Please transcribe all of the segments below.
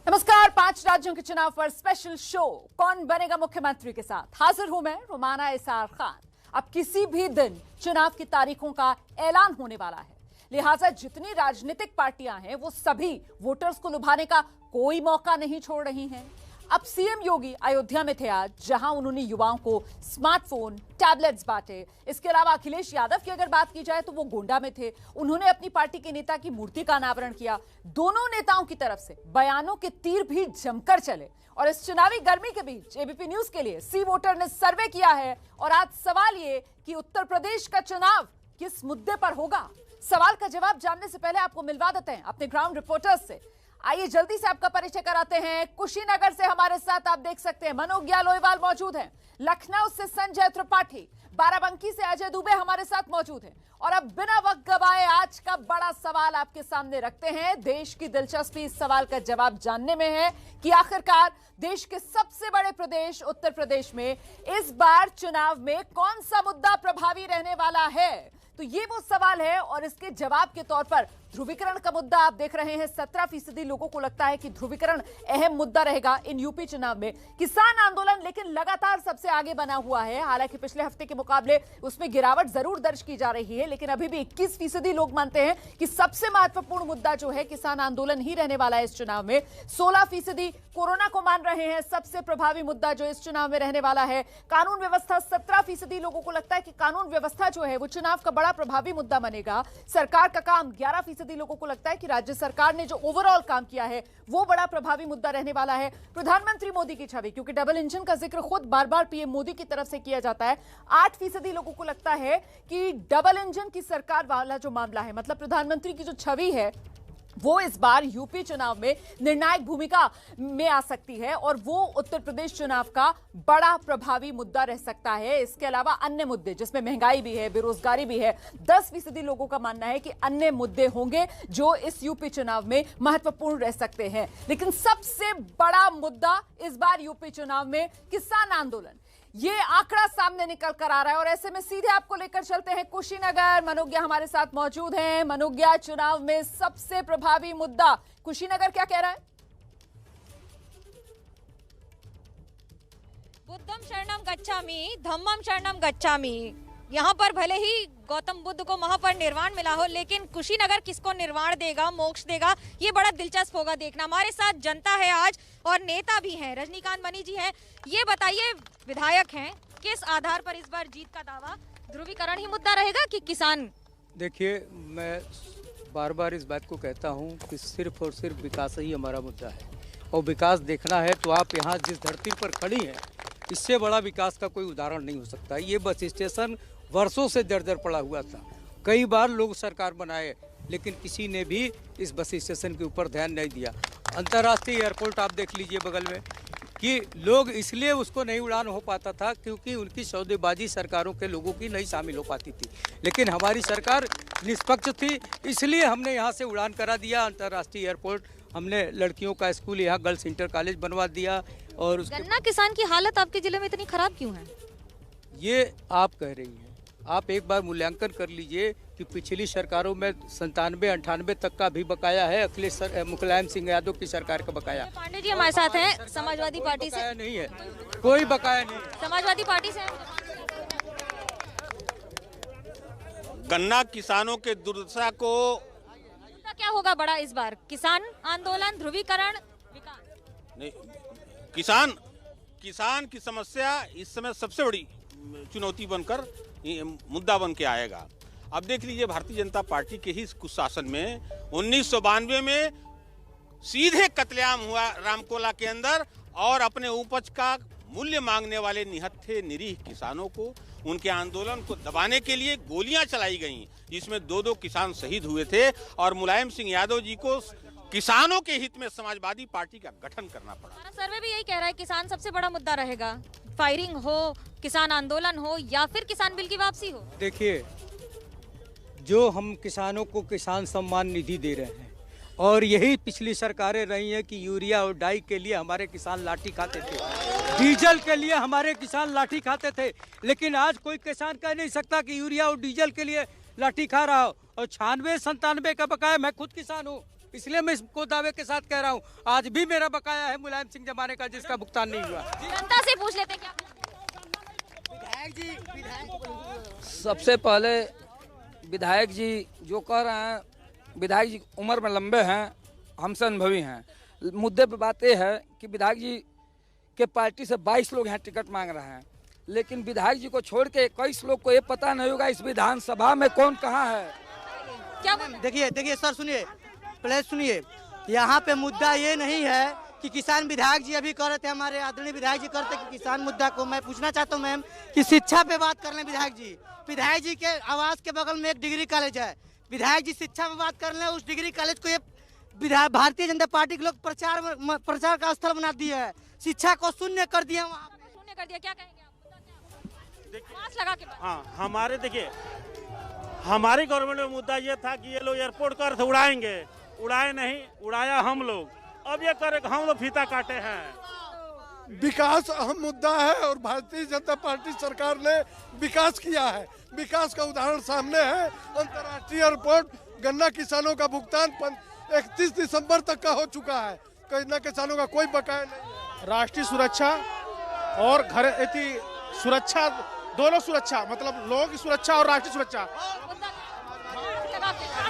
नमस्कार। 5 राज्यों के चुनाव पर स्पेशल शो कौन बनेगा मुख्यमंत्री के साथ हाजिर हूं मैं रुमाना इसार खान। अब किसी भी दिन चुनाव की तारीखों का ऐलान होने वाला है, लिहाजा जितनी राजनीतिक पार्टियां हैं वो सभी वोटर्स को लुभाने का कोई मौका नहीं छोड़ रही हैं। अब सीएम योगी अयोध्या में थे आज, जहां उन्होंने युवाओं को स्मार्टफोन टैबलेट्स बांटे। इसके अलावा अखिलेश यादव की अगर बात की जाए तो वो गोंडा में थे, उन्होंने अपनी पार्टी के नेता की मूर्ति का अनावरण किया। दोनों नेताओं की तरफ से बयानों के तीर भी जमकर चले। और इस चुनावी गर्मी के बीच एबीपी न्यूज के लिए सी वोटर ने सर्वे किया है और आज सवाल ये कि उत्तर प्रदेश का चुनाव किस मुद्दे पर होगा। सवाल का जवाब जानने से पहले आपको मिलवा देते हैं अपने ग्राउंड रिपोर्टर्स से। आइए जल्दी से आपका परिचय कराते हैं। कुशीनगर से हमारे साथ आप देख सकते हैं मनोज्ञा लोईवाल मौजूद हैं, लखनऊ से संजय त्रिपाठी, बाराबंकी से अजय दुबे हमारे साथ मौजूद हैं। और अब बिना वक्त गवाए आज का बड़ा सवाल आपके सामने रखते हैं। देश की दिलचस्पी इस सवाल का जवाब जानने में है कि आखिरकार देश के सबसे बड़े प्रदेश उत्तर प्रदेश में इस बार चुनाव में कौन सा मुद्दा प्रभावी रहने वाला है। तो ये वो सवाल है और इसके जवाब के तौर पर ध्रुवीकरण का मुद्दा आप देख रहे हैं। 17% लोगों को लगता है कि ध्रुवीकरण अहम मुद्दा रहेगा इन यूपी चुनाव में। किसान आंदोलन लेकिन लगातार सबसे आगे बना हुआ है, हालांकि पिछले हफ्ते के मुकाबले उसमें गिरावट जरूर दर्ज की जा रही है, लेकिन अभी भी 21% लोग मानते हैं कि सबसे महत्वपूर्ण मुद्दा जो है किसान आंदोलन ही रहने वाला है इस चुनाव में। 16% कोरोना को मान रहे हैं सबसे प्रभावी मुद्दा जो इस चुनाव में रहने वाला है। कानून व्यवस्था 17% लोगों को लगता है कि कानून व्यवस्था जो है वो चुनाव का बड़ा प्रभावी मुद्दा बनेगा। सरकार का काम 11% लोगों को लगता है कि राज्य सरकार ने जो ओवरऑल काम किया है वो बड़ा प्रभावी मुद्दा रहने वाला है। प्रधानमंत्री मोदी की छवि, क्योंकि डबल इंजन का जिक्र खुद बार बार पीएम मोदी की तरफ से किया जाता है। 8% लोगों को लगता है कि डबल इंजन की सरकार वाला जो मामला है, मतलब प्रधानमंत्री की जो छवि है वो इस बार यूपी चुनाव में निर्णायक भूमिका में आ सकती है और वो उत्तर प्रदेश चुनाव का बड़ा प्रभावी मुद्दा रह सकता है। इसके अलावा अन्य मुद्दे जिसमें महंगाई भी है, बेरोजगारी भी है, 10% लोगों का मानना है कि अन्य मुद्दे होंगे जो इस यूपी चुनाव में महत्वपूर्ण रह सकते हैं। लेकिन सबसे बड़ा मुद्दा इस बार यूपी चुनाव में किसान आंदोलन, ये आंकड़ा सामने निकल कर आ रहा है और ऐसे में सीधे आपको लेकर चलते हैं कुशीनगर। मनोज्ञा हमारे साथ मौजूद हैं। मनोज्ञा, चुनाव में सबसे प्रभावी मुद्दा कुशीनगर क्या कह रहा है? बुद्धम शरणम गच्छामि, धम्मम शरणम गच्छामि। यहाँ पर भले ही गौतम बुद्ध को महापरिनिर्वाण मिला हो, लेकिन कुशीनगर किसको निर्वाण देगा, मोक्ष देगा, ये बड़ा दिलचस्प होगा देखना। हमारे साथ जनता है आज और नेता भी हैं, रजनीकांत मनी जी हैं। ये बताइए, विधायक हैं, किस आधार पर इस बार जीत का दावा? ध्रुवीकरण ही मुद्दा रहेगा कि किसान? देखिए, मैं बार बार इस बात को कहता हूँ कि सिर्फ और सिर्फ विकास ही हमारा मुद्दा है और विकास देखना है तो आप यहाँ जिस धरती पर खड़ी हैं इससे बड़ा विकास का कोई उदाहरण नहीं हो सकता। ये बस स्टेशन वर्षों से दर पड़ा हुआ था, कई बार लोग सरकार बनाए लेकिन किसी ने भी इस बस स्टेशन के ऊपर ध्यान नहीं दिया। अंतर्राष्ट्रीय एयरपोर्ट आप देख लीजिए बगल में, कि लोग इसलिए उसको नहीं उड़ान हो पाता था क्योंकि उनकी सौदेबाजी सरकारों के लोगों की नहीं शामिल हो पाती थी, लेकिन हमारी सरकार निष्पक्ष थी, इसलिए हमने यहाँ से उड़ान करा दिया अंतर्राष्ट्रीय एयरपोर्ट। हमने लड़कियों का स्कूल यहाँ गर्ल्स इंटर कॉलेज बनवा दिया। और गन्ना किसान की हालत आपके जिले में इतनी खराब क्यों है? ये आप कह रही हैं, आप एक बार मूल्यांकन कर लीजिए कि पिछली सरकारों में 97-98 तक का भी बकाया है, अखिलेश मुलायम सिंह यादव की सरकार का बकाया। पांडे जी हमारे साथ हैं समाजवादी पार्टी से। नहीं है, कोई बकाया नहीं। समाजवादी पार्टी से गन्ना किसानों के दुर्दशा को क्या होगा बड़ा इस बार? किसान आंदोलन, ध्रुवीकरण, विकास? नहीं, किसान की समस्या इस समय सबसे बड़ी चुनौती बनकर मुद्दा बन के आएगा। अब देख लीजिए, भारतीय जनता पार्टी के ही कुछ शासन में 1992 में सीधे कत्लेआम हुआ रामकोला के अंदर और अपने उपज का मूल्य मांगने वाले निहत्थे निरीह किसानों को, उनके आंदोलन को दबाने के लिए गोलियां चलाई गईं, जिसमें 2 किसान शहीद हुए थे और मुलायम सिंह यादव जी को किसानों के हित में समाजवादी पार्टी का गठन करना पड़ा। हमारा सर्वे भी यही कह रहा है किसान सबसे बड़ा मुद्दा रहेगा। फायरिंग हो, किसान आंदोलन हो या फिर किसान बिल की वापसी हो। देखिए, जो हम किसानों को किसान सम्मान निधि दे रहे हैं और यही पिछली सरकारें रही हैं कि यूरिया और डाई के लिए हमारे किसान लाठी खाते थे, डीजल के लिए हमारे किसान लाठी खाते थे, लेकिन आज कोई किसान कह नहीं सकता कि यूरिया और डीजल के लिए लाठी खा रहा हो। और 96-97 का बकाया, मैं खुद किसान हूँ, इसलिए मैं इसको दावे के साथ कह रहा हूँ, आज भी मेरा बकाया है मुलायम सिंह जमाने का, जिसका भुगतान नहीं हुआ। जनता से पूछ लेते क्या। सबसे पहले विधायक जी जो कह रहे हैं, विधायक जी उम्र में लंबे हैं, हमसे अनुभवी हैं। मुद्दे पे बात यह है कि विधायक जी के पार्टी से 22 लोग यहाँ टिकट मांग रहे हैं, लेकिन विधायक जी को छोड़ के 21 लोग को ये पता नहीं होगा इस विधानसभा में कौन कहाँ है। क्या देखिए सर, सुनिए, प्लीज सुनिए। यहाँ पे मुद्दा ये नहीं है कि किसान विधायक जी अभी कह रहे थे, हमारे आदरणीय विधायक जी करते कि किसान मुद्दा को मैं पूछना चाहता हूँ मैम कि शिक्षा पे बात कर लें विधायक जी। विधायक जी के आवास के बगल में एक डिग्री कॉलेज है, विधायक जी शिक्षा पे बात कर लें, उस डिग्री कॉलेज को ये भारतीय जनता पार्टी के लोग प्रचार का स्थल बना दिया है, शिक्षा को शून्य कर दिया। शून्य कर दिया, क्या कहेंगे आप? मास्क लगा के हाँ, हमारे देखिए, हमारी गवर्नमेंट में मुद्दा ये था कि ये लोग एयरपोर्ट का अर्थ उड़ाएंगे, उड़ाए नहीं, उड़ाया हम लोग। अब ये करे हम लोग फीता काटे हैं। विकास अहम मुद्दा है और भारतीय जनता पार्टी सरकार ने विकास किया है। विकास का उदाहरण सामने है। अंतर्राष्ट्रीय एयरपोर्ट, गन्ना किसानों का भुगतान 31 दिसंबर तक का हो चुका है, गन्ना किसानों का कोई बकाया नहीं है। राष्ट्रीय सुरक्षा और घर सुरक्षा, दोनों सुरक्षा, मतलब लोगों की सुरक्षा और राष्ट्रीय सुरक्षा।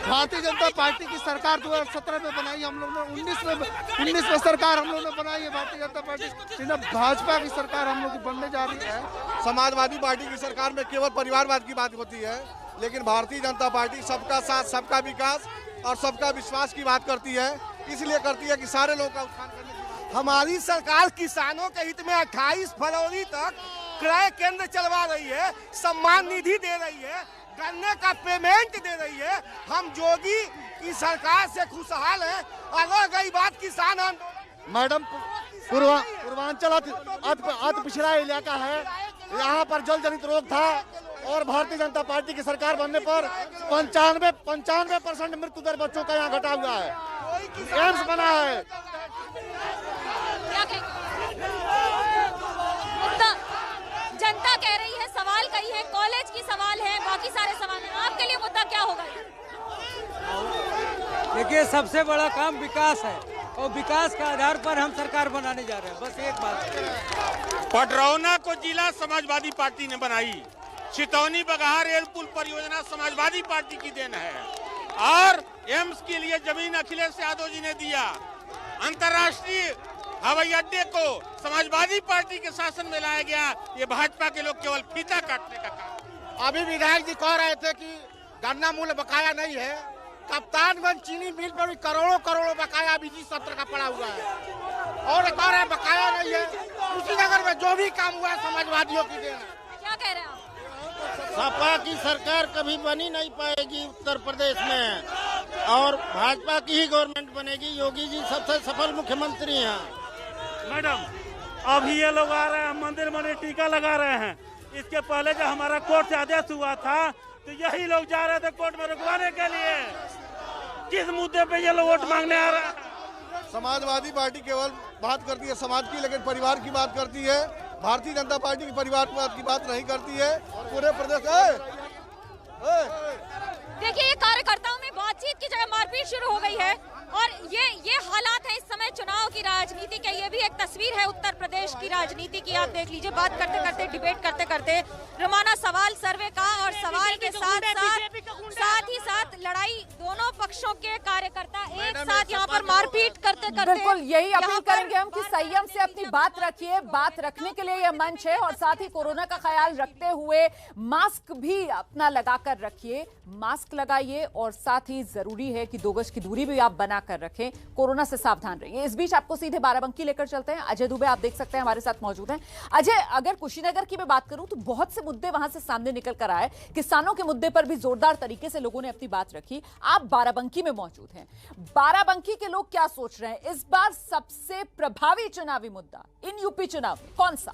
भारतीय जनता पार्टी की सरकार 2017 में बनाई, हम लोग ने 19 में सरकार हम लोग ने बनाई है भारतीय जनता पार्टी। भाजपा की सरकार हम लोग की बनने जा रही है। समाजवादी पार्टी की सरकार में केवल परिवारवाद की बात होती है, लेकिन भारतीय जनता पार्टी सबका साथ, सबका विकास और सबका विश्वास की बात करती है। इसलिए करती है कि सारे लोगों का उत्थान करने की। हमारी सरकार किसानों के हित में 28 फरवरी तक क्रय केंद्र चलवा रही है, सम्मान निधि दे रही है, गन्ने का पेमेंट दे रही है। हम योगी की सरकार से खुशहाल हैं। अगर गई बात किसान आंदोलन, मैडम, पूर्वांचल अति पिछड़ा इलाका है, यहाँ पर जल जनित रोग था और भारतीय जनता पार्टी की सरकार बनने पर 95% मृत्यु दर बच्चों का यहाँ घटा हुआ है, एम्स बना है। जनता कह रही है, सवाल कही है, कॉलेज की सवाल है, बाकी सारे सवाल हैं। आपके लिए मुद्दा क्या होगा? देखिए, सबसे बड़ा काम विकास है और विकास के आधार पर हम सरकार बनाने जा रहे हैं। बस एक बात, पटरौना को जिला समाजवादी पार्टी ने बनाई, चितौनी बगहा रेल पुल परियोजना समाजवादी पार्टी की देन है, और एम्स के लिए जमीन अखिलेश यादव जी ने दिया। अंतर्राष्ट्रीय हवाई अड्डे को समाजवादी पार्टी के शासन में लाया गया। ये भाजपा के लोग केवल फीता काटने का काम। अभी विधायक जी कह रहे थे कि गन्ना मूल्य बकाया नहीं है। कप्तानगंज चीनी मिल पर भी करोड़ों बकाया अभी जी सत्र का पड़ा हुआ है, और कह रहे बकाया नहीं है। कुशीनगर में जो भी काम हुआ है समाजवादियों की देन है। क्या कह रहे हैं आप? सपा की सरकार कभी बनी नहीं पाएगी उत्तर प्रदेश में, और भाजपा की ही गवर्नमेंट बनेगी। योगी जी सबसे सफल मुख्यमंत्री हैं। मैडम, अभी ये लोग आ रहे हैं, मंदिर में टीका लगा रहे हैं। इसके पहले जब हमारा कोर्ट से आदेश हुआ था तो यही लोग जा रहे थे कोर्ट में रुकवाने के लिए। किस मुद्दे पे ये लोग वोट मांगने आ रहे हैं? समाजवादी पार्टी केवल बात करती है समाज की, लेकिन परिवार की बात करती है। भारतीय जनता पार्टी की परिवारवाद की बात नहीं करती है। पूरे प्रदेश देखिए, ये कार्यकर्ताओं में बातचीत की जगह मारपीट शुरू हो गई है, और ये हालात है इस समय चुनाव की राजनीति के। ये भी एक तस्वीर है उत्तर प्रदेश की राजनीति की। आप देख लीजिए, बात करते करते, डिबेट करते करते रोमाना सवाल सर्वे का, और सवाल के साथ ही साथ लड़ाई, दोनों पक्षों के कार्यकर्ता एक साथ यहाँ पर मारपीट करते करते। बिल्कुल यही अपील करेंगे हम कि संयम से अपनी बात रखिए। बात रखने के लिए यह मंच है, और साथ ही कोरोना का ख्याल रखते हुए मास्क भी अपना लगाकर रखिए, मास्क लगाइए, और साथ ही जरूरी है कि 2 गज की दूरी भी आप बना कर रखें। कोरोना से सावधान रहिए। इस बीच आपको सीधे बाराबंकी लेकर चलते हैं। अजय दुबे आप देख सकते हैं हमारे साथ मौजूद हैं। अजय, अगर कुशीनगर की मैं बात करूं तो बहुत से मुद्दे वहां से सामने निकल कर आए। किसानों के मुद्दे पर भी जोरदार तरीके से लोगों ने अपनी बात रखी। आप बाराबंकी में मौजूद हैं, बाराबंकी के लोग क्या सोच रहे हैं? इस बार सबसे प्रभावी चुनावी मुद्दा इन यूपी चुनाव में कौन सा?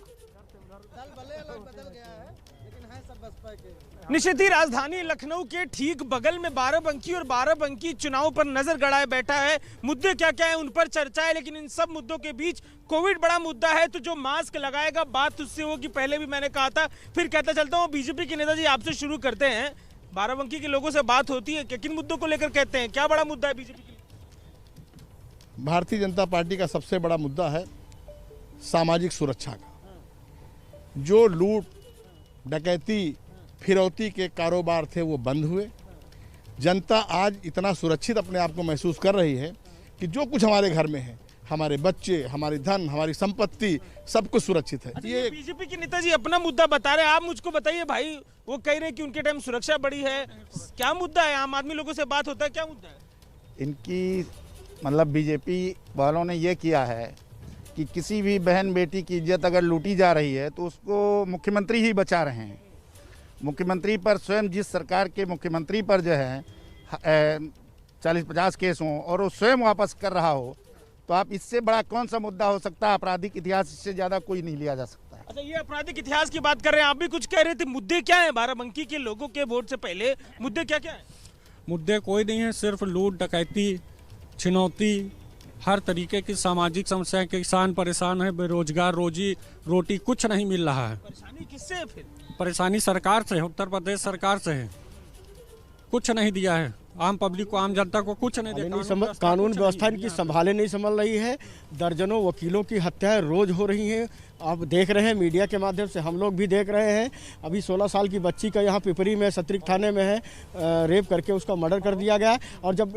निश्चित ही राजधानी लखनऊ के ठीक बगल में बाराबंकी, और बाराबंकी चुनाव पर नजर गड़ाए बैठा है। मुद्दे क्या क्या है उन पर चर्चा है, लेकिन इन सब मुद्दों के बीच कोविड बड़ा मुद्दा है। तो जो मास्क लगाएगा, बात उससे होगी। पहले भी मैंने कहा था, फिर कहता चलता हूँ। बीजेपी के नेता जी, आपसे शुरू करते हैं। बाराबंकी के लोगों से बात होती है, किन मुद्दों को लेकर कहते हैं? क्या बड़ा मुद्दा है बीजेपी के लिए? भारतीय जनता पार्टी का सबसे बड़ा मुद्दा है सामाजिक सुरक्षा का। जो लूट, डकैती, फिरौती के कारोबार थे वो बंद हुए। जनता आज इतना सुरक्षित अपने आप को महसूस कर रही है कि जो कुछ हमारे घर में है, हमारे बच्चे, हमारी धन, हमारी संपत्ति, सब कुछ सुरक्षित है। ये बीजेपी के नेताजी अपना मुद्दा बता रहे हैं, आप मुझको बताइए भाई। वो कह रहे हैं कि उनके टाइम सुरक्षा बढ़ी है, क्या मुद्दा है? आम आदमी लोगों से बात होता है, क्या मुद्दा है इनकी? मतलब बीजेपी वालों ने ये किया है कि किसी भी बहन बेटी की इज्जत अगर लूटी जा रही है तो उसको मुख्यमंत्री ही बचा रहे हैं। मुख्यमंत्री पर स्वयं, जिस सरकार के मुख्यमंत्री पर जो है 40-50 केस हों और वो स्वयं वापस कर रहा हो, तो आप इससे बड़ा कौन सा मुद्दा हो सकता है? आपराधिक इतिहास से ज़्यादा कोई नहीं लिया जा सकता है। अच्छा, ये आपराधिक इतिहास की बात कर रहे हैं, आप भी कुछ कह रहे थे। मुद्दे क्या है बाराबंकी के लोगों के वोट से पहले? मुद्दे क्या क्या है? मुद्दे कोई नहीं है, सिर्फ लूट, डकैती, छिनौती, हर तरीके की सामाजिक समस्या। किसान परेशान है, बेरोजगार, रोजी रोटी कुछ नहीं मिल रहा है। परेशानी किससे है फिर? परेशानी सरकार से है, उत्तर प्रदेश सरकार से है। कुछ नहीं दिया है आम पब्लिक को, आम जनता को कुछ नहीं दिया। कानून व्यवस्था इनकी संभाले नहीं संभल रही है। दर्जनों वकीलों की हत्याएं रोज हो रही हैं। आप देख रहे हैं मीडिया के माध्यम से, हम लोग भी देख रहे हैं। अभी 16 साल की बच्ची का यहाँ पिपरी में सत्रिक थाने में है, रेप करके उसका मर्डर कर दिया गया। और जब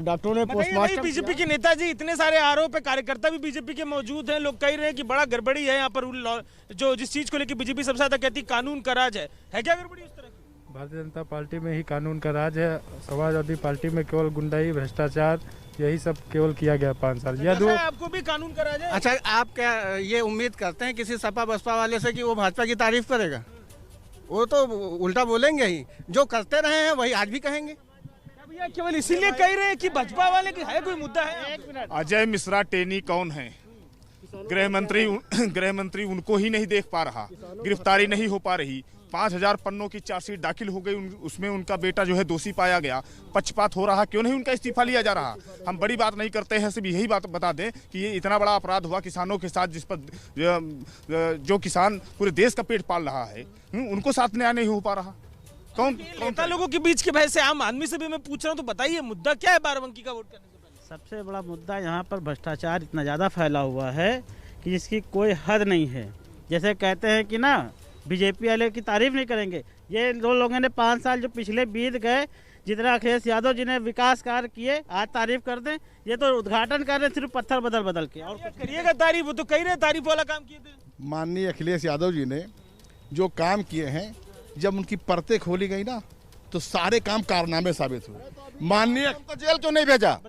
डॉक्टरों ने पोस्टमार्टम, बीजेपी के नेताजी इतने सारे आरोप है, कार्यकर्ता भी बीजेपी के मौजूद हैं, लोग कह रहे हैं कि बड़ा गड़बड़ी है यहाँ पर। जो जिस चीज को लेकर बीजेपी सबसे ज्यादा कहती कानून का राज है क्या गड़बड़ी उस तरह? भारतीय जनता पार्टी में ही कानून का राज है। समाजवादी पार्टी में केवल गुंडाई, भ्रष्टाचार, यही सब केवल किया गया 5 साल। आपको भी कानून का राज है? अच्छा, आप क्या ये उम्मीद करते हैं किसी सपा बसपा वाले से कि वो भाजपा की तारीफ करेगा? वो तो उल्टा बोलेंगे ही। जो करते रहे हैं वही आज भी कहेंगे। भैया केवल इसीलिए कह रहे हैं कि भाजपा वाले की है कोई मुद्दा है? अजय मिश्रा टेनी कौन है? गृह मंत्री उनको ही नहीं देख पा रहा, गिरफ्तारी नहीं हो पा रही। 5000 पन्नों की चार्जशीट दाखिल हो गई, उसमें उनका बेटा जो है दोषी पाया गया। पक्षपात हो रहा, क्यों नहीं उनका इस्तीफा लिया जा रहा? हम बड़ी बात नहीं करते हैं, सिर्फ यही बात बता दें कि ये इतना बड़ा अपराध हुआ किसानों के साथ, जिस पर जो किसान पूरे देश का पेट पाल रहा है, उनको साथ न्याय नहीं हो पा रहा। कौन नेता लोगों के बीच के बहस है, आम आदमी से भी मैं पूछ रहा हूँ, तो बताइए मुद्दा क्या है बाराबंकी का वोट करने से पहले? सबसे बड़ा मुद्दा यहाँ पर भ्रष्टाचार इतना ज़्यादा फैला हुआ है कि जिसकी कोई हद नहीं है। जैसे कहते हैं कि ना, बीजेपी वाले की तारीफ नहीं करेंगे। ये दो लोगों ने 5 साल जो पिछले बीत गए, जितना अखिलेश यादव जी ने विकास कार्य किए, आज तारीफ कर दें। ये तो उद्घाटन कर रहे हैं सिर्फ पत्थर बदल के। और करिएगा तारीफ? वो तो कह रहे हैं तारीफ वाला काम किए थे। माननीय अखिलेश यादव जी ने जो काम किए हैं, जब उनकी परतें खोली गई ना, तो सारे काम कारनामे साबित हुए। माननीय उनको जेल क्यों नहीं भेजा?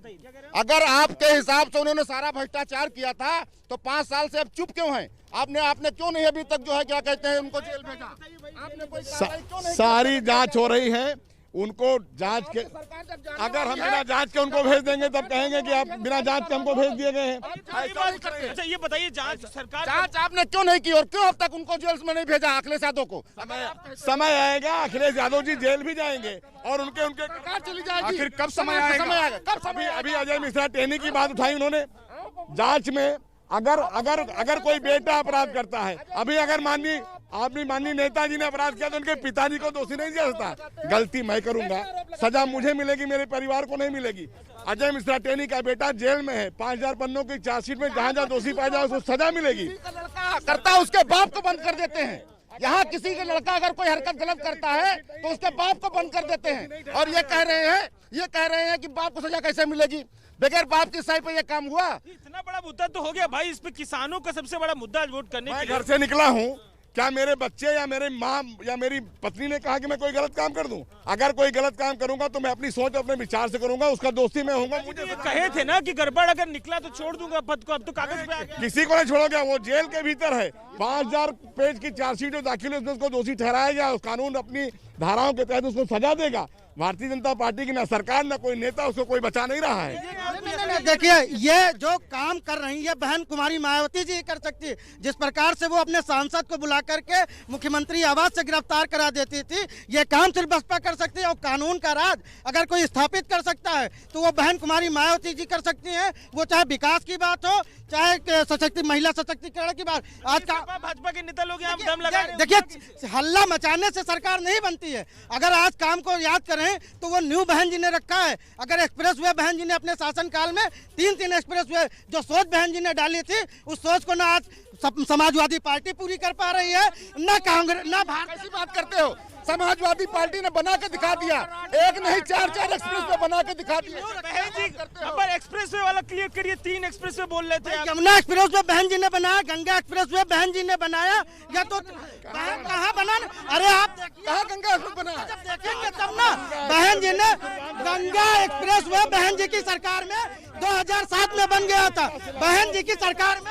अगर आपके हिसाब से उन्होंने सारा भ्रष्टाचार किया था तो 5 साल से अब चुप क्यों हैं? आपने क्यों नहीं अभी तक जो है क्या कहते हैं उनको जेल भेजा? आपने कोई क्यों नहीं? सारी जांच हो रही है, उनको जांच के, अगर हम बिना जांच के उनको भेज देंगे तब कहेंगे कि आप बिना जांच के हमको भेज दिए गए हैं। अच्छा, ये बताइए, जांच आपने क्यों नहीं की और क्यों अब तक उनको जेल में नहीं भेजा अखिलेश यादव को? समय आएगा, अखिलेश यादव जी जेल भी जाएंगे और उनके सरकार चली जाएगी। आखिर कब समय आएगा? अभी अजय मिश्रा टेनी की बात उठाई उन्होंने। जांच में अगर कोई बेटा अपराध करता है, अभी अगर माननीय नेताजी ने अपराध किया तो उनके पिताजी को दोषी नहीं किया जाता। गलती मैं करूंगा, सजा मुझे मिलेगी, मेरे परिवार को नहीं मिलेगी। अजय मिश्रा टेनी का बेटा जेल में है, 5000 पन्नों की चार्जशीट में जहाँ दोषी पाया जाए उसको सजा मिलेगी। करता उसके बाप को बंद कर देते हैं। यहाँ किसी का लड़का अगर कोई हरकत गलत करता है तो उसके बाप को बंद कर देते हैं। और ये कह रहे हैं कि बाप को सजा कैसे मिलेगी? बगैर बाप की सही पे ये काम हुआ। इतना बड़ा मुद्दा तो हो गया भाई, इस पे किसानों का सबसे बड़ा मुद्दा वोट करने के लिए। घर से निकला हूँ, क्या मेरे बच्चे या मेरे माँ या मेरी पत्नी ने कहा कि मैं कोई गलत काम कर दूं? अगर कोई गलत काम करूंगा तो मैं अपनी सोच, अपने विचार से करूंगा, उसका दोषी मैं होऊंगा। मुझे कहे थे ना कि गड़बड़ अगर निकला तो छोड़ दूंगा पद को, अब तो कागज पे आ गया। किसी को नहीं छोड़ोगे, वो जेल के भीतर है। 5000 पेज की चार्जशीट जो दाखिल है उसमें उसको दोषी ठहराया गया। कानून अपनी धाराओं के तहत उसको सजा देगा। भारतीय जनता पार्टी की ना सरकार ना कोई नेता उसको कोई बचा नहीं रहा है। देखिए, ये जो काम कर रही है बहन कुमारी मायावती जी कर सकती है। जिस प्रकार से वो अपने सांसद को बुला करके मुख्यमंत्री आवास से गिरफ्तार करा देती थी, ये काम सिर्फ बसपा कर सकती है। और कानून का राज अगर कोई स्थापित कर सकता है तो वो बहन कुमारी मायावती जी कर सकती हैं। वो चाहे विकास की बात हो, चाहे सशक्ति महिला सशक्तिकरण की बात, आज का भाजपा के नेता लोग यहाँ दम लगा रहे हैं। देखिए, हल्ला मचाने से सरकार नहीं बनती है। अगर आज काम को याद करें तो वो न्यू बहन जी ने रखा है। अगर एक्सप्रेस वे बहन जी ने अपने शासनकाल में 3 एक्सप्रेस वे जो सोच बहन जी ने डाली थी, उस सोच को ना आज समाजवादी पार्टी पूरी कर पा रही है, ना कांग्रेस, ना भारत। कैसी बात करते हो? समाजवादी पार्टी ने बना के दिखा दिया, एक नहीं 4 एक्सप्रेस वे बना के दिखा दिया। बहन जी पर एक्सप्रेस वे वाला क्लियर करिए, 3 एक्सप्रेस वे बोल रहे थे। यमुना एक्सप्रेस वे बहन जी ने बनाया, गंगा एक्सप्रेस वे बहन जी ने बनाया, या तो कहाँ बना? अरे आप कहाँ गंगा एक्सप्रेस बना? देखेंगे तब ना। बहन जी ने गंगा एक्सप्रेस वे बहन जी की सरकार में 2007 में बन गया था। बहन जी की सरकार में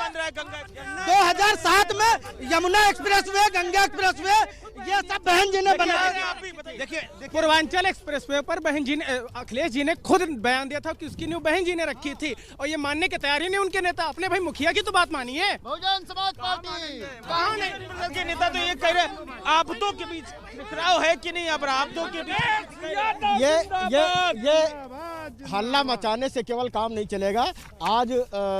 2007 में Yamuna express way, Ganga express way, ये सब बहन जी ने बनाया। देखिए, पूर्वांचल एक्सप्रेस वे पर बहन जी ने, अखिलेश जी ने खुद बयान दिया था कि उसकी न्यू बहन जी ने रखी थी, और ये मानने के तैयार ही नहीं उनके नेता। अपने भाई मुखिया की तो बात मानिए। बहुजन समाज पार्टी कहाँ नहीं के नेता तो ये कह रहे आपदों के बीच टकराव है कि नहीं? अब आपदों के बीच ये हल्ला मचाने से केवल काम नहीं चलेगा। आज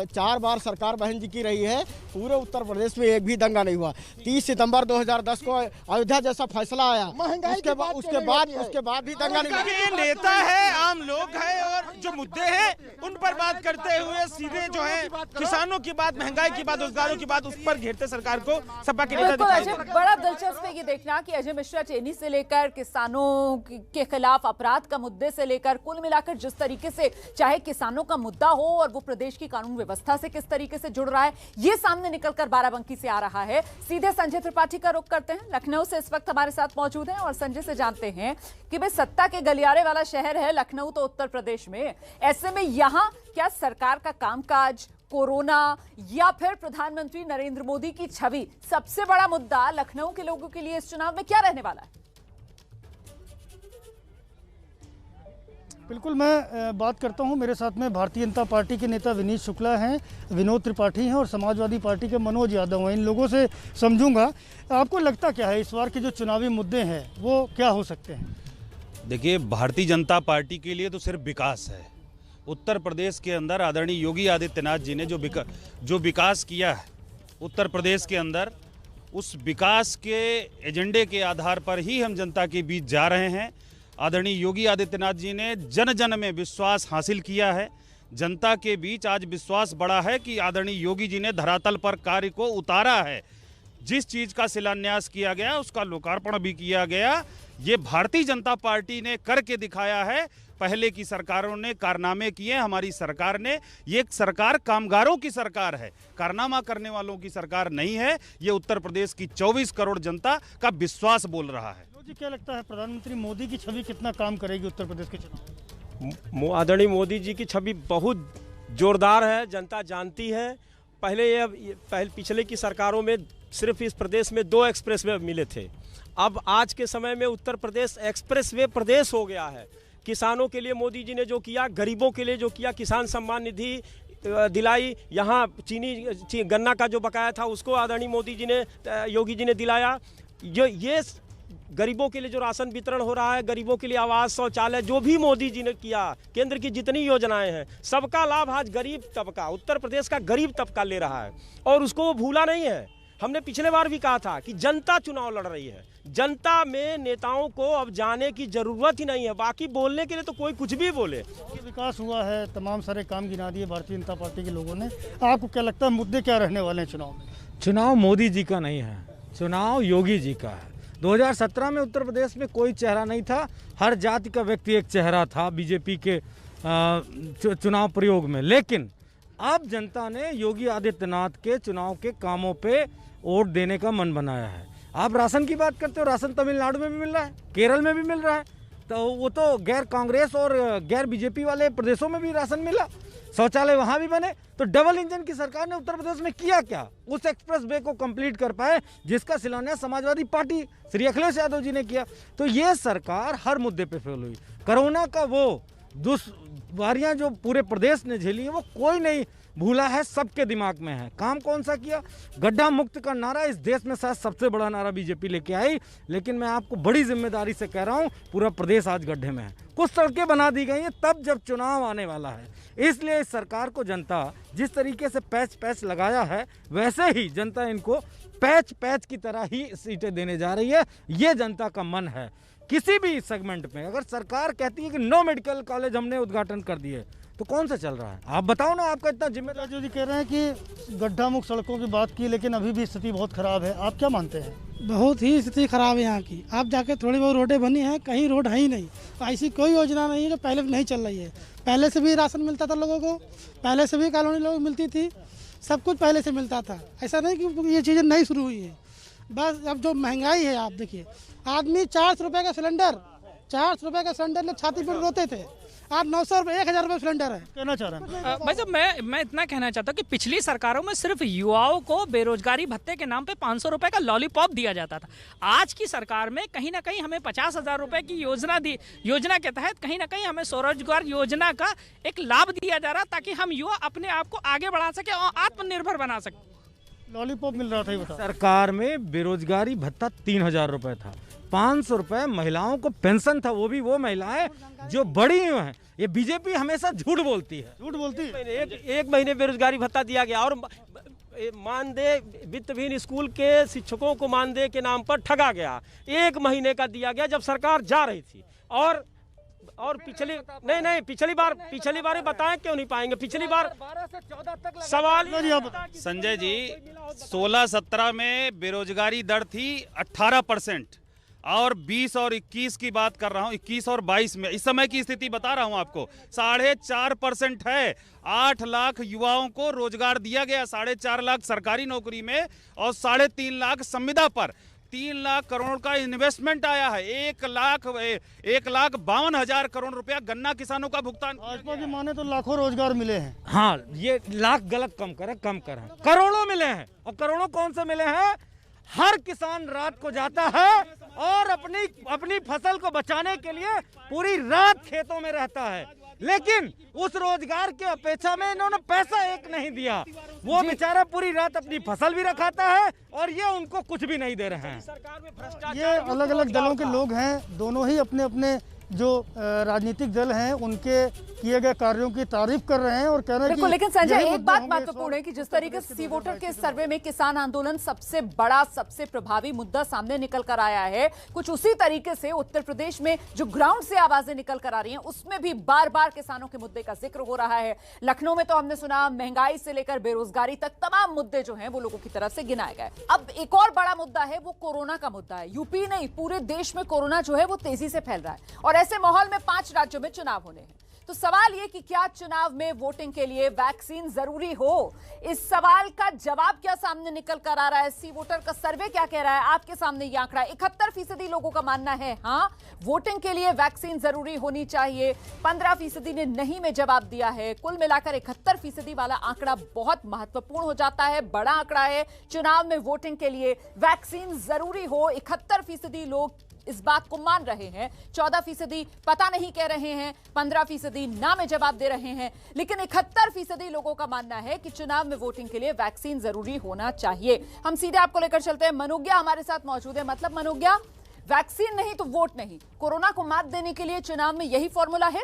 4 बार सरकार बहन जी की रही है, पूरे उत्तर प्रदेश में एक भी दंगा नहीं हुआ। 30 सितंबर 2010 को अयोध्या जैसा फैसला आया, उसके बाद भी दंगा नहीं हुआ। ये नेता है, आम लोग हैं, और जो मुद्दे हैं उन पर बात करते हुए सीधे जो है किसानों की बात, महंगाई की बात, रोजगारों की बात, उस पर घेरते सरकार को सपा के नेता। बड़ा दिलचस्प है ये देखना कि अजय मिश्रा टेनी से लेकर किसानों के खिलाफ अपराध का मुद्दे से लेकर कुल मिलाकर जिस तरीके से चाहे किसानों का मुद्दा हो और वो प्रदेश की कानून व्यवस्था से किस तरीके से जुड़ रहा है, ये सामने निकलकर बाराबंकी से आ रहा है। सीधे संजय त्रिपाठी का रुख करते हैं। लखनऊ से इस वक्त हमारे साथ मौजूद हैं और संजय से जानते हैं कि भाई सत्ता के गलियारे वाला शहर है लखनऊ, तो उत्तर प्रदेश में, ऐसे में यहां क्या सरकार का कामकाज, कोरोना या फिर प्रधानमंत्री नरेंद्र मोदी की छवि सबसे बड़ा मुद्दा लखनऊ के लोगों के लिए इस चुनाव में क्या रहने वाला है? बिल्कुल, मैं बात करता हूं। मेरे साथ में भारतीय जनता पार्टी के नेता विनीत शुक्ला हैं, विनोद त्रिपाठी हैं और समाजवादी पार्टी के मनोज यादव हैं। इन लोगों से समझूंगा, आपको लगता क्या है इस बार के जो चुनावी मुद्दे हैं वो क्या हो सकते हैं? देखिए, भारतीय जनता पार्टी के लिए तो सिर्फ विकास है। उत्तर प्रदेश के अंदर आदरणीय योगी आदित्यनाथ जी ने जो विकास किया है उत्तर प्रदेश के अंदर, उस विकास के एजेंडे के आधार पर ही हम जनता के बीच जा रहे हैं। आदरणीय योगी आदित्यनाथ जी ने जन जन में विश्वास हासिल किया है। जनता के बीच आज विश्वास बढ़ा है कि आदरणीय योगी जी ने धरातल पर कार्य को उतारा है। जिस चीज़ का शिलान्यास किया गया उसका लोकार्पण भी किया गया। ये भारतीय जनता पार्टी ने करके दिखाया है। पहले की सरकारों ने कारनामे किए, हमारी सरकार ने, ये सरकार कामगारों की सरकार है, कारनामा करने वालों की सरकार नहीं है। ये उत्तर प्रदेश की 24 करोड़ जनता का विश्वास बोल रहा है। जी, क्या लगता है प्रधानमंत्री मोदी की छवि कितना काम करेगी उत्तर प्रदेश के चुनाव? आदरणीय मोदी जी की छवि बहुत जोरदार है, जनता जानती है। पिछले की सरकारों में सिर्फ इस प्रदेश में 2 एक्सप्रेस वे मिले थे। अब आज के समय में उत्तर प्रदेश एक्सप्रेस वे प्रदेश हो गया है। किसानों के लिए मोदी जी ने जो किया, गरीबों के लिए जो किया, किसान सम्मान निधि दिलाई, यहाँ गन्ना का जो बकाया था उसको आदरणीय मोदी जी ने, योगी जी ने दिलाया। ये गरीबों के लिए जो राशन वितरण हो रहा है, गरीबों के लिए आवास, शौचालय, जो भी मोदी जी ने किया, केंद्र की जितनी योजनाएं हैं, सबका लाभ आज गरीब तबका, उत्तर प्रदेश का गरीब तबका ले रहा है और उसको वो भूला नहीं है। हमने पिछले बार भी कहा था कि जनता चुनाव लड़ रही है, जनता में नेताओं को अब जाने की जरूरत ही नहीं है। बाकी बोलने के लिए तो कोई कुछ भी बोले। विकास हुआ है, तमाम सारे काम गिना दिए भारतीय जनता पार्टी के लोगों ने। आपको क्या लगता है मुद्दे क्या रहने वाले हैं चुनाव में? चुनाव मोदी जी का नहीं है, चुनाव योगी जी का है। 2017 में उत्तर प्रदेश में कोई चेहरा नहीं था, हर जाति का व्यक्ति एक चेहरा था बीजेपी के चुनाव प्रयोग में। लेकिन अब जनता ने योगी आदित्यनाथ के चुनाव के कामों पे वोट देने का मन बनाया है। आप राशन की बात करते हो, राशन तमिलनाडु में भी मिल रहा है, केरल में भी मिल रहा है, तो वो तो गैर कांग्रेस और गैर बीजेपी वाले प्रदेशों में भी राशन मिला, शौचालय वहां भी बने। तो डबल इंजन की सरकार ने उत्तर प्रदेश में किया क्या? उस एक्सप्रेस वे को कंप्लीट कर पाए जिसका शिलान्यास समाजवादी पार्टी श्री अखिलेश यादव जी ने किया। तो ये सरकार हर मुद्दे पे फेल हुई। कोरोना का वो दुष्वारियां जो पूरे प्रदेश ने झेली है वो कोई नहीं भूला है, सबके दिमाग में है। काम कौन सा किया? गड्ढा मुक्त का नारा इस देश में शायद सबसे बड़ा नारा बीजेपी लेके आई, लेकिन मैं आपको बड़ी जिम्मेदारी से कह रहा हूँ, पूरा प्रदेश आज गड्ढे में है। कुछ सड़कें बना दी गई हैं तब जब चुनाव आने वाला है, इसलिए इस सरकार को जनता जिस तरीके से पैच लगाया है, वैसे ही जनता इनको पैच की तरह ही सीटें देने जा रही है। ये जनता का मन है। किसी भी सेगमेंट में अगर सरकार कहती है कि 9 मेडिकल कॉलेज हमने उद्घाटन कर दिए, तो कौन सा चल रहा है? आप बताओ ना, आपका इतना जिम्मेदार। जो जी कह रहे हैं कि गड्ढा मुक्त सड़कों की बात की, लेकिन अभी भी स्थिति बहुत खराब है, आप क्या मानते हैं? बहुत ही स्थिति खराब है यहाँ की। आप जाके थोड़ी बहुत रोडें बनी हैं, कहीं रोड है ही नहीं। ऐसी कोई योजना नहीं है जो पहले नहीं चल रही है। पहले से भी राशन मिलता था लोगों को, पहले से भी कॉलोनी लोगों को मिलती थी, सब कुछ पहले से मिलता था। ऐसा नहीं कि ये चीज़ें नई शुरू हुई है। बस अब जो महंगाई है, आप देखिए, आदमी 400 रुपये का सिलेंडर, 400 रुपये का सिलेंडर ले छाती पर रोते थे, आज 900 रुपये, 1000 रुपये सिलेंडर है। कहना चाह रहे हैं भाई साहब, मैं इतना कहना चाहता हूँ कि पिछली सरकारों में सिर्फ युवाओं को बेरोजगारी भत्ते के नाम पे 500 रुपये का लॉलीपॉप दिया जाता था। आज की सरकार में कहीं ना कहीं हमें 50,000 रुपये की योजना के तहत कहीं ना कहीं हमें स्वरोजगार योजना का एक लाभ दिया जा रहा, ताकि हम युवा अपने आप को आगे बढ़ा सके और आत्मनिर्भर बना सके। लॉलीपॉप मिल रहा था। सरकार में बेरोजगारी भत्ता 3,000 रुपये था, 500 रुपये महिलाओं को पेंशन था, वो भी वो महिलाएं जो बड़ी हैं। ये बीजेपी हमेशा झूठ बोलती है, झूठ बोलती है। एक महीने बेरोजगारी भत्ता दिया गया और मानदेय वित्तहीन स्कूल के शिक्षकों को मानदेय के नाम पर ठगा गया। 1 महीने का दिया गया जब सरकार जा रही थी। और पिछली बार बताएं क्यों नहीं पाएंगे? पिछली बार 12 से 14 तक सवाल संजय जी, 16-17 में बेरोजगारी दर थी 18% और 20 और 21 की बात कर रहा हूं, 21 और 22 में इस समय की स्थिति बता रहा हूं आपको, 4.5% है। 8 लाख युवाओं को रोजगार दिया गया, 4.5 लाख सरकारी नौकरी में और 3.5 लाख संविदा पर। 3 लाख करोड़ का इन्वेस्टमेंट आया है। 1,52,000 करोड़ रुपया गन्ना किसानों का भुगतान। भाजपा की माने तो लाखों रोजगार मिले हैं। हाँ, ये लाख गलत कम करें, करोड़ों मिले हैं। और करोड़ों कौन से मिले हैं? हर किसान रात को जाता है और अपनी फसल को बचाने के लिए पूरी रात खेतों में रहता है, लेकिन उस रोजगार के अपेक्षा में इन्होंने पैसा एक नहीं दिया। वो बेचारा पूरी रात अपनी फसल भी रखाता है और ये उनको कुछ भी नहीं दे रहे हैं। ये अलग अलग दलों के लोग हैं, दोनों ही अपने अपने जो राजनीतिक दल हैं उनके किए गए कार्यों की तारीफ कर रहे हैं और कह रहे हैं कि लेकिन संजय, एक बात महत्वपूर्ण है कि जिस तरीके से सी वोटर के सर्वे में किसान आंदोलन सबसे बड़ा, सबसे प्रभावी मुद्दा सामने निकल कर आया है, कुछ उसी तरीके से उत्तर प्रदेश में जो ग्राउंड से आवाजें निकल कर आ रही हैं, उसमें भी बार बार किसानों के मुद्दे का जिक्र हो रहा है। लखनऊ में तो हमने सुना, महंगाई से लेकर बेरोजगारी तक तमाम मुद्दे जो हैं वो लोगों की तरफ से गिनाए गए। अब एक और बड़ा मुद्दा है, वो कोरोना का मुद्दा है। यूपी नहीं, पूरे देश में कोरोना जो है वो तेजी से फैल रहा है और ऐसे माहौल में 5 राज्यों में चुनाव होने हैं। तो सवाल ये कि क्या चुनाव में वोटिंग के लिए वैक्सीन जरूरी हो? इस सवाल का जवाब क्या सामने निकल कर आ रहा है? सी वोटर का सर्वे क्या कह रहा है? आपके सामने ये आंकड़ा 71% लोगों का मानना है हाँ, वोटिंग के लिए वैक्सीन जरूरी होनी चाहिए। 15% ने नहीं में जवाब दिया है। कुल मिलाकर 71% वाला आंकड़ा बहुत महत्वपूर्ण हो जाता है, बड़ा आंकड़ा है। चुनाव में वोटिंग के लिए वैक्सीन जरूरी हो, 71% लोग इस बात को मान रहे हैं। 14% पता नहीं कह रहे हैं, 15% ना में जवाब दे रहे हैं, लेकिन 71% लोगों का मानना है कि चुनाव में वोटिंग के लिए वैक्सीन जरूरी होना चाहिए। हम सीधे आपको लेकर चलते हैं, मनोज्ञा हमारे साथ मौजूद है। मतलब मनोज्ञा, वैक्सीन नहीं तो वोट नहीं, कोरोना को मात देने के लिए चुनाव में यही फॉर्मूला है?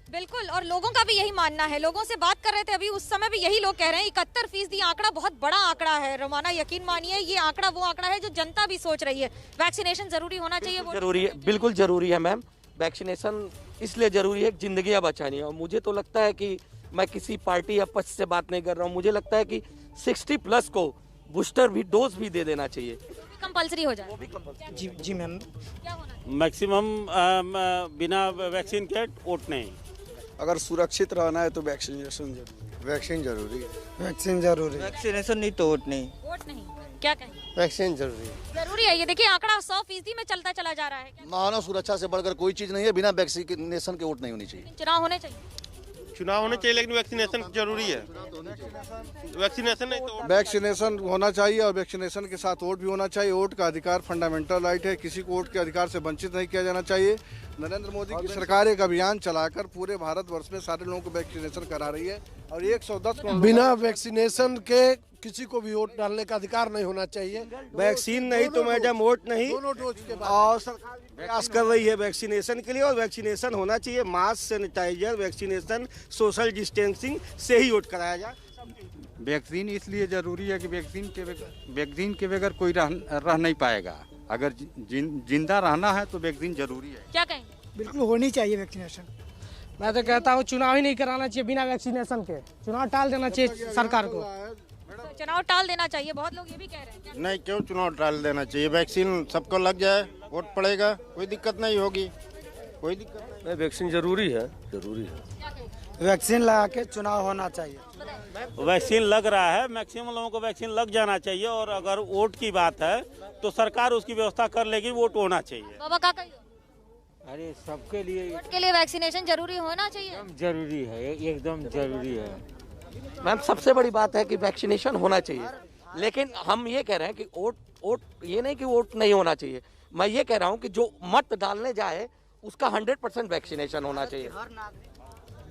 बिल्कुल, और लोगों का भी यही मानना है। लोगों से बात कर रहे थे अभी, उस समय भी यही लोग कह रहे हैं। 71% आंकड़ा बहुत बड़ा आंकड़ा है रोमाना, यकीन मानिए ये आंकड़ा वो आंकड़ा है जो जनता भी सोच रही है। वैक्सीनेशन जरूरी होना चाहिए, जरूरी है, बिल्कुल जरूरी है मैम। वैक्सीनेशन इसलिए जरूरी है कि जिंदगियां बचानी है। और मुझे तो लगता है कि मैं किसी पार्टी या पक्ष से बात नहीं कर रहा हूँ, मुझे लगता है कि 60+ को बूस्टर भी डोज भी दे देना चाहिए, कंपलसरी हो जाए। जी मैम। मैक्सिमम बिना वैक्सीन के वोट नहीं। अगर सुरक्षित रहना है तो वैक्सीनेशन जरूरी। वैक्सीन जरूरी है। वैक्सीन जरूरी है। वैक्सीनेशन नहीं तो वोट नहीं। वोट नहीं, क्या कहें? वैक्सीन जरूरी है। जरूरी है। ये देखिए आंकड़ा 100% में चलता चला जा रहा है। मानव सुरक्षा से बढ़कर कोई चीज नहीं है। बिना वैक्सीनेशन के वोट नहीं होनी चाहिए। चुनाव होने चाहिए। चुनाव होने चाहिए लेकिन वैक्सीनेशन जरूरी है। वैक्सीनेशन नहीं तो वैक्सीनेशन होना चाहिए और वैक्सीनेशन के साथ वोट भी होना चाहिए। वोट का अधिकार फंडामेंटल राइट है, किसी को वोट के अधिकार से वंचित नहीं किया जाना चाहिए। नरेंद्र मोदी की सरकार एक अभियान चलाकर पूरे भारतवर्ष में सारे लोगों को वैक्सीनेशन करा रही है और 110 करोड़ बिना वैक्सीनेशन के किसी को भी वोट डालने का अधिकार नहीं होना चाहिए। वैक्सीन नहीं तो मैडम वोट नहीं। दोनों डोज के बाद और सरकार प्रयास कर रही है वैक्सीनेशन के लिए और वैक्सीनेशन होना चाहिए। Mask, sanitiser, vaccination, social distancing से ही वोट कराया जाए। वैक्सीन इसलिए जरूरी है कि वैक्सीन के बगैर कोई रह नहीं पाएगा। अगर जिंदा रहना है तो वैक्सीन जरूरी है। क्या कहेंगे? बिल्कुल होनी चाहिए वैक्सीनेशन। मैं तो कहता हूँ चुनाव ही नहीं कराना चाहिए बिना वैक्सीनेशन के। चुनाव टाल देना चाहिए सरकार को। चुनाव टाल देना चाहिए, बहुत लोग ये भी कह रहे हैं। नहीं, क्यों चुनाव टाल देना चाहिए? वैक्सीन सबको लग जाए, वोट पड़ेगा, कोई दिक्कत नहीं होगी, कोई दिक्कत नहीं। वैक्सीन जरूरी है, जरूरी है। वैक्सीन लगा के चुनाव होना चाहिए। वैक्सीन लग रहा है, मैक्सिमम लोगों को वैक्सीन लग जाना चाहिए और अगर वोट की बात है तो सरकार उसकी व्यवस्था कर लेगी, वोट होना चाहिए। बाबा का कहियो? अरे सबके लिए वोट के लिए वैक्सीनेशन जरूरी होना चाहिए। जरूरी है, एकदम जरूरी है। मैम सबसे बड़ी बात है कि वैक्सीनेशन होना चाहिए, लेकिन हम ये कह रहे हैं कि वोट ये नहीं कि वोट नहीं होना चाहिए। मैं ये कह रहा हूँ कि जो मत डालने जाए उसका 100% वैक्सीनेशन होना चाहिए।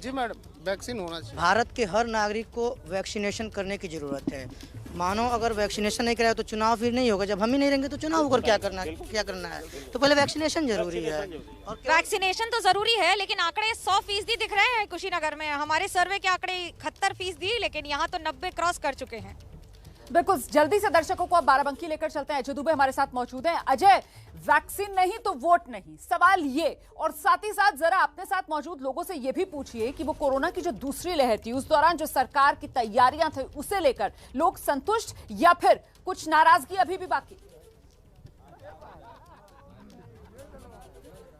जी मैडम, वैक्सीन होना चाहिए। भारत के हर नागरिक को वैक्सीनेशन करने की जरूरत है। मानो अगर वैक्सीनेशन नहीं कराया तो चुनाव फिर नहीं होगा। जब हम ही नहीं रहेंगे तो चुनाव होकर क्या करना है? तो पहले वैक्सीनेशन जरूरी है। और वैक्सीनेशन तो जरूरी है, लेकिन आंकड़े 100% दिख रहे हैं कुशीनगर में। हमारे सर्वे के आंकड़े 71%, लेकिन यहाँ तो 90 क्रॉस कर चुके हैं। बिल्कुल, जल्दी से दर्शकों को अब बाराबंकी लेकर चलते हैं। अजय दुबे हमारे साथ मौजूद हैं। अजय, वैक्सीन नहीं तो वोट नहीं, सवाल ये, और साथ ही साथ जरा अपने साथ मौजूद लोगों से ये भी पूछिए कि वो कोरोना की जो दूसरी लहर थी उस दौरान जो सरकार की तैयारियां थी उसे लेकर लोग संतुष्ट या फिर कुछ नाराजगी अभी भी बाकी?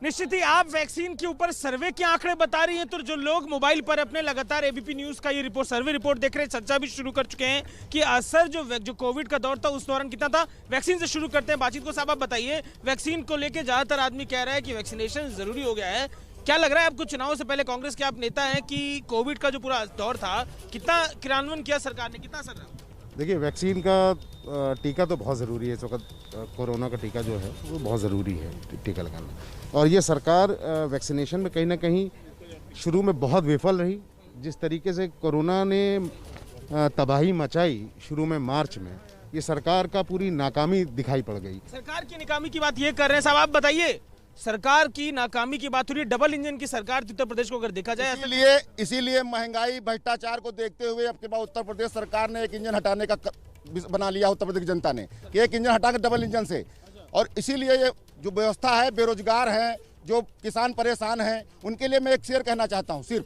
निश्चित ही आप वैक्सीन के ऊपर सर्वे के आंकड़े बता रही हैं, तो जो लोग मोबाइल पर अपने लगातार एबीपी न्यूज का ये रिपोर्ट, सर्वे रिपोर्ट देख रहे हैं, चर्चा भी शुरू कर चुके हैं कि असर जो कोविड का दौर था उस दौरान कितना था। वैक्सीन से शुरू करते हैं बातचीत को। साहब आप बताइए, वैक्सीन को लेकर ज्यादातर आदमी कह रहा है कि वैक्सीनेशन जरूरी हो गया है। क्या लग रहा है आपको, चुनाव से पहले कांग्रेस के आप नेता हैं, कि कोविड का जो पूरा दौर था कितना क्रियान्वयन किया सरकार ने, कितना असर रहा? देखिए, वैक्सीन का टीका तो बहुत ज़रूरी है। इस वक्त कोरोना का टीका जो है वो बहुत ज़रूरी है टीका लगाना। और ये सरकार वैक्सीनेशन में कहीं ना कहीं शुरू में बहुत विफल रही। जिस तरीके से कोरोना ने तबाही मचाई शुरू में मार्च में, ये सरकार का पूरी नाकामी दिखाई पड़ गई। सरकार की नाकामी की बात ये कर रहे हैं साहब, आप बताइए। सरकार की नाकामी की बात हो रही है, डबल इंजन की सरकार उत्तर प्रदेश को अगर देखा जाए, इसीलिए महंगाई, भ्रष्टाचार को देखते हुए अब के बाद उत्तर प्रदेश सरकार ने एक इंजन हटाने का बना लिया। उत्तर प्रदेश की जनता ने कि एक इंजन हटाकर डबल इंजन से, और इसीलिए ये जो व्यवस्था है, बेरोजगार हैं, जो किसान परेशान हैं, उनके लिए मैं एक शेर कहना चाहता हूँ सिर्फ,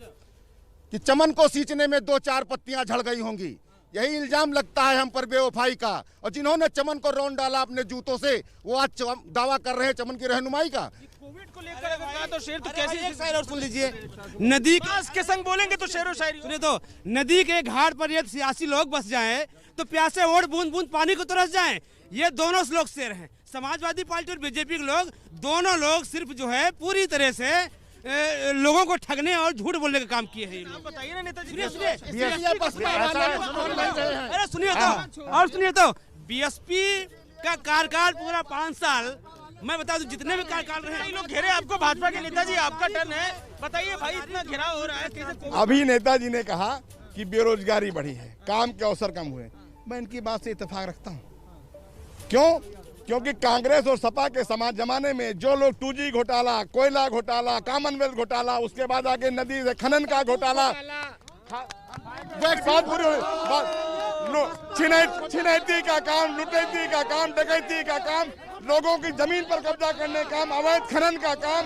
कि चमन को सींचने में 2-4 पत्तियां झड़ गई होंगी। यही इल्जाम लगता है हम पर बेवफाई का। और जिन्होंने चमन को रौंद डाला अपने जूतों से, वो आज दावा कर रहे हैं चमन की रहनुमाई का। कोविड को लेकर अगर तो शेर तो कैसे शायर और सुन लीजिए, नदी के संग बोलेंगे तो शेर और शायरी। सुनिए तो, नदी के घाट पर यदि सियासी लोग बस जाएं तो प्यासे ओढ़ बूंद बूंद पानी को तरस जाएं। ये दोनों श्लोक शेर हैं। समाजवादी पार्टी और बीजेपी के लोग, दोनों लोग सिर्फ जो है पूरी तरह से लोगों को ठगने और झूठ बोलने का काम किए हैं। बताइए ना नेताजी। अरे सुनिए तो बीएसपी का कार्यकाल पूरा 5 साल, मैं बता दूं जितने भी कार्यकाल रहे, लोग घेरे आपको, भाजपा के नेताजी, आपका टर्न है, बताइए भाई, इतना घेराव हो रहा है कैसे? अभी नेताजी ने कहा कि बेरोजगारी बढ़ी है, काम के अवसर कम हुए। मैं इनकी बात से इत्तेफाक रखता हूँ। क्यों? क्योंकि कांग्रेस और सपा के जमाने में जो लोग 2G घोटाला, कोयला घोटाला, कॉमनवेल्थ घोटाला, उसके बाद आगे नदी से खनन का घोटाला, छिनैती का काम, लुटैती का काम, डकैती का काम, लोगों की जमीन पर कब्जा करने का काम, अवैध खनन का काम,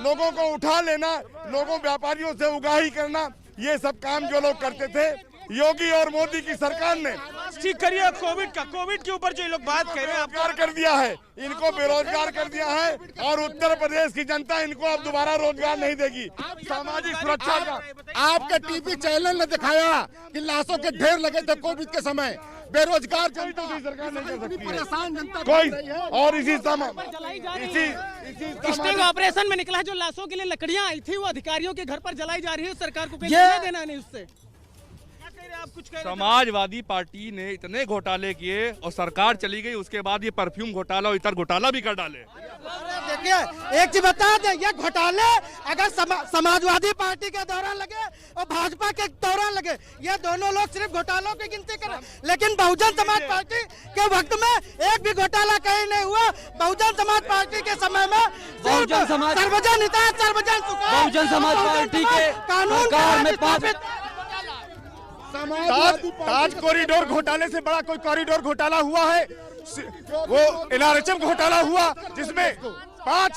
लोगों को उठा लेना, लोगों व्यापारियों से उगाही करना, ये सब काम जो लोग करते थे, योगी और मोदी की सरकार ने ठीक करिए। कोविड के ऊपर जो लोग बात कर रहे हैं, बेरोजगार कर दिया है, इनको बेरोजगार कर दिया है, और उत्तर प्रदेश की जनता इनको अब दोबारा रोजगार नहीं देगी। सामाजिक सुरक्षा का आपके टीवी चैनल ने दिखाया कि लाशों के ढेर लगे थे कोविड के समय। बेरोजगार जनता सरकार नहीं कर सकती परेशान जनता कोई और इसी स्टिंग ऑपरेशन में निकला जो लाशों के लिए लकड़ियां आई थी वो अधिकारियों के घर पर जलाई जा रही है, सरकार को देना नहीं उससे। समाजवादी पार्टी ने इतने घोटाले किए और सरकार चली गई, उसके बाद ये परफ्यूम घोटाला और इतर घोटाला भी कर डाले। देखिए एक चीज बता दें, ये घोटाले अगर समाजवादी पार्टी के दौरान लगे और भाजपा के दौरान लगे, ये दोनों लोग सिर्फ घोटालों की गिनती करें, लेकिन बहुजन समाज पार्टी के वक्त में एक भी घोटाला कहीं नहीं हुआ। बहुजन समाज पार्टी के समय में बहुजन समाज पार्टी के कानून में ताज कॉरिडोर घोटाले से बड़ा कोई कॉरिडोर घोटाला हुआ है? वो एनआरएचएम घोटाला हुआ जिसमें 5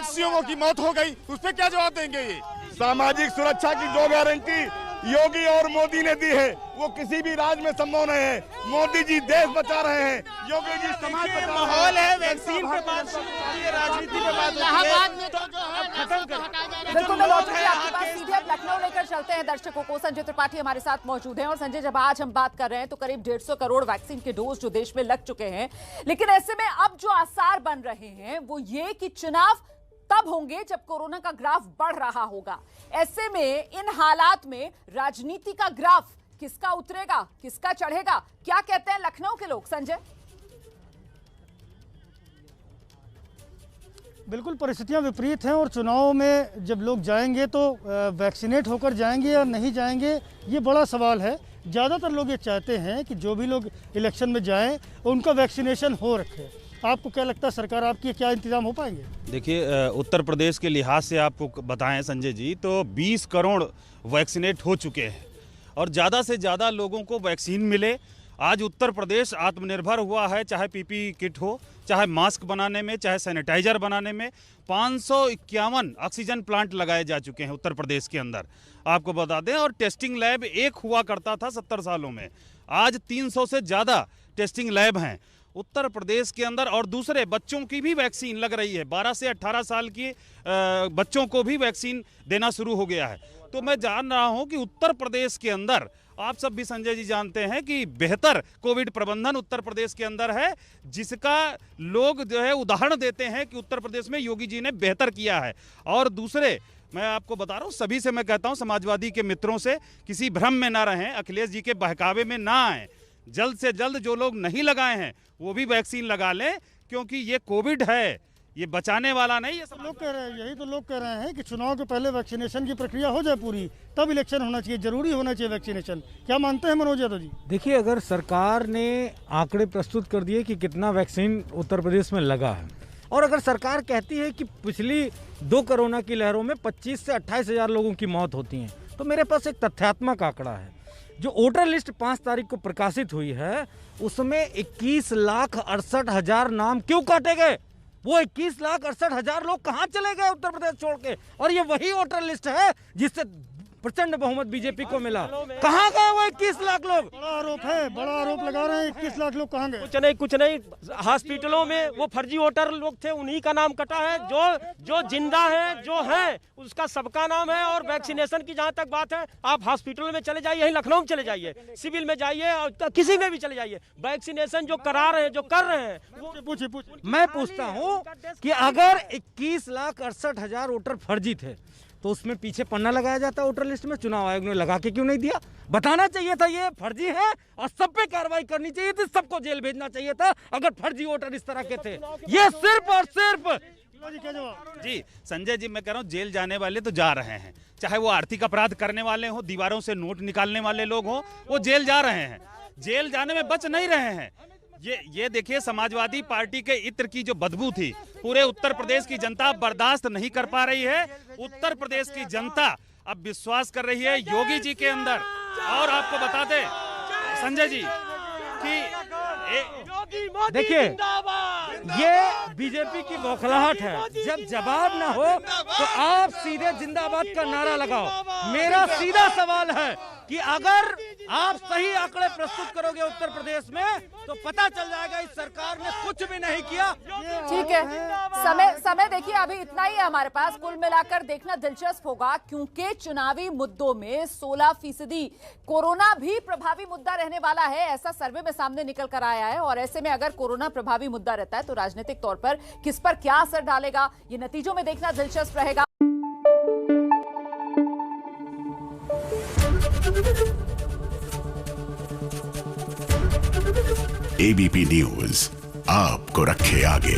सीएमओ की मौत हो गई, उस पर क्या जवाब देंगे? ये सामाजिक सुरक्षा की जो गारंटी योगी और मोदी ने दी है वो किसी भी राज्य में संभव नहीं है। मोदी जी देश बचा रहे हैं, योगी जी समाज बचा रहे हैं। माहौल है, वैक्सीन पे बात होती है, राजनीति पे बात होती है, तो खत्म कर। बिल्कुल मैं लौट रही आपके पास सीधे अब लखनऊ लेकर चलते हैं दर्शकों को। संजय त्रिपाठी हमारे साथ मौजूद हैं। और संजय, जब आज हम बात कर रहे हैं तो करीब 150 करोड़ वैक्सीन के डोज जो देश में लग चुके हैं, लेकिन ऐसे में अब जो आसार बन रहे हैं वो ये कि चुनाव तब होंगे जब कोरोना का ग्राफ बढ़ रहा होगा। ऐसे में इन हालात में राजनीति का ग्राफ किसका उतरेगा, किसका चढ़ेगा, क्या कहते हैं लखनऊ के लोग? संजय, बिल्कुल परिस्थितियां विपरीत हैं और चुनाव में जब लोग जाएंगे तो वैक्सीनेट होकर जाएंगे या नहीं जाएंगे, ये बड़ा सवाल है। ज़्यादातर लोग ये चाहते हैं कि जो भी लोग इलेक्शन में जाएं उनका वैक्सीनेशन हो रखे। आपको क्या लगता है, सरकार आपके क्या इंतजाम हो पाएंगे? देखिए, उत्तर प्रदेश के लिहाज से आपको बताएं संजय जी, तो 20 करोड़ वैक्सीनेट हो चुके हैं और ज़्यादा से ज़्यादा लोगों को वैक्सीन मिले। आज उत्तर प्रदेश आत्मनिर्भर हुआ है, चाहे पीपी किट हो, चाहे मास्क बनाने में, चाहे सैनिटाइजर बनाने में। 551 ऑक्सीजन प्लांट लगाए जा चुके हैं उत्तर प्रदेश के अंदर, आपको बता दें। और टेस्टिंग लैब एक हुआ करता था 70 सालों में, आज 300 से ज़्यादा टेस्टिंग लैब हैं उत्तर प्रदेश के अंदर। और दूसरे बच्चों की भी वैक्सीन लग रही है, 12 से 18 साल के बच्चों को भी वैक्सीन देना शुरू हो गया है। तो मैं जान रहा हूं कि उत्तर प्रदेश के अंदर, आप सब भी संजय जी जानते हैं कि बेहतर कोविड प्रबंधन उत्तर प्रदेश के अंदर है, जिसका लोग जो है उदाहरण देते हैं कि उत्तर प्रदेश में योगी जी ने बेहतर किया है। और दूसरे, मैं आपको बता रहा हूँ, सभी से मैं कहता हूँ, समाजवादी के मित्रों से किसी भ्रम में ना रहें, अखिलेश जी के बहकावे में ना आए। जल्द से जल्द जो लोग नहीं लगाए हैं वो भी वैक्सीन लगा लें, क्योंकि ये कोविड है, ये बचाने वाला नहीं। ये सब लोग कह रहे हैं, यही तो लोग कह रहे हैं कि चुनाव के पहले वैक्सीनेशन की प्रक्रिया हो जाए पूरी, तब इलेक्शन होना चाहिए, जरूरी होना चाहिए वैक्सीनेशन। क्या मानते हैं मनोज यादव जी? देखिए, अगर सरकार ने आंकड़े प्रस्तुत कर दिए कि कितना वैक्सीन उत्तर प्रदेश में लगा है, और अगर सरकार कहती है कि पिछली 2 कोरोना की लहरों में 25 से 28 हज़ार लोगों की मौत होती हैं, तो मेरे पास एक तथ्यात्मक आंकड़ा है। जो वोटर लिस्ट 5 तारीख को प्रकाशित हुई है, उसमें 21,68,000 नाम क्यों काटे गए? वो 21,68,000 लोग कहाँ चले गए उत्तर प्रदेश छोड़ के? और ये वही वोटर लिस्ट है जिससे प्रचंड बहुमत बीजेपी को मिला। कहाँ गए वो 21 लाख लोग? बड़ा आरोप है, बड़ा आरोप लगा रहे हैं। 21 लाख लोग कहाँ गए? कुछ नहीं। हॉस्पिटलों में वो फर्जी वोटर लोग थे, उन्हीं का नाम कटा है। जो जिंदा है, जो है, उसका सबका नाम है। और वैक्सीनेशन की जहाँ तक बात है, आप हॉस्पिटलों में चले जाइए, यहीं लखनऊ में चले जाइए, सिविल में जाइए, और किसी में भी चले जाइए, वैक्सीनेशन जो करा रहे हैं, जो कर रहे हैं। मैं पूछता हूँ कि अगर 21,68,000 वोटर फर्जी थे तो उसमें पीछे पन्ना लगाया जाता वोटर लिस्ट में, चुनाव आयोग ने लगा के क्यों नहीं दिया? बताना चाहिए था ये फर्जी है और सब पे कार्रवाई करनी चाहिए थी, सबको जेल भेजना चाहिए था अगर फर्जी वोटर इस तरह के थे। ये सिर्फ और सिर्फ जी संजय जी, मैं कह रहा हूँ, जेल जाने वाले तो जा रहे हैं, चाहे वो आर्थिक अपराध करने वाले हो, दीवारों से नोट निकालने वाले लोग हो, वो जेल जा रहे हैं, जेल जाने में बच नहीं रहे हैं। ये देखिए, समाजवादी पार्टी के इत्र की जो बदबू थी, पूरे उत्तर प्रदेश की जनता बर्दाश्त नहीं कर पा रही है। उत्तर प्रदेश की जनता अब विश्वास कर रही है योगी जी के अंदर। और आपको बता दें संजय जी कि देखिए, ये बीजेपी की बौखलाहट है। जब जवाब ना हो तो आप सीधे जिंदाबाद का नारा लगाओ। मेरा सीधा सवाल है कि अगर आप सही आंकड़े प्रस्तुत करोगे उत्तर प्रदेश में तो पता चल जाएगा इस सरकार ने कुछ भी नहीं किया। ठीक है, समय देखिए अभी इतना ही है हमारे पास। कुल मिलाकर देखना दिलचस्प होगा क्योंकि चुनावी मुद्दों में 16% कोरोना भी प्रभावी मुद्दा रहने वाला है, ऐसा सर्वे में सामने निकल कर आया है। और ऐसे में अगर कोरोना प्रभावी मुद्दा रहता है तो राजनीतिक तौर पर किस पर क्या असर डालेगा, ये नतीजों में देखना दिलचस्प रहेगा। एबीपी न्यूज आपको रखे आगे।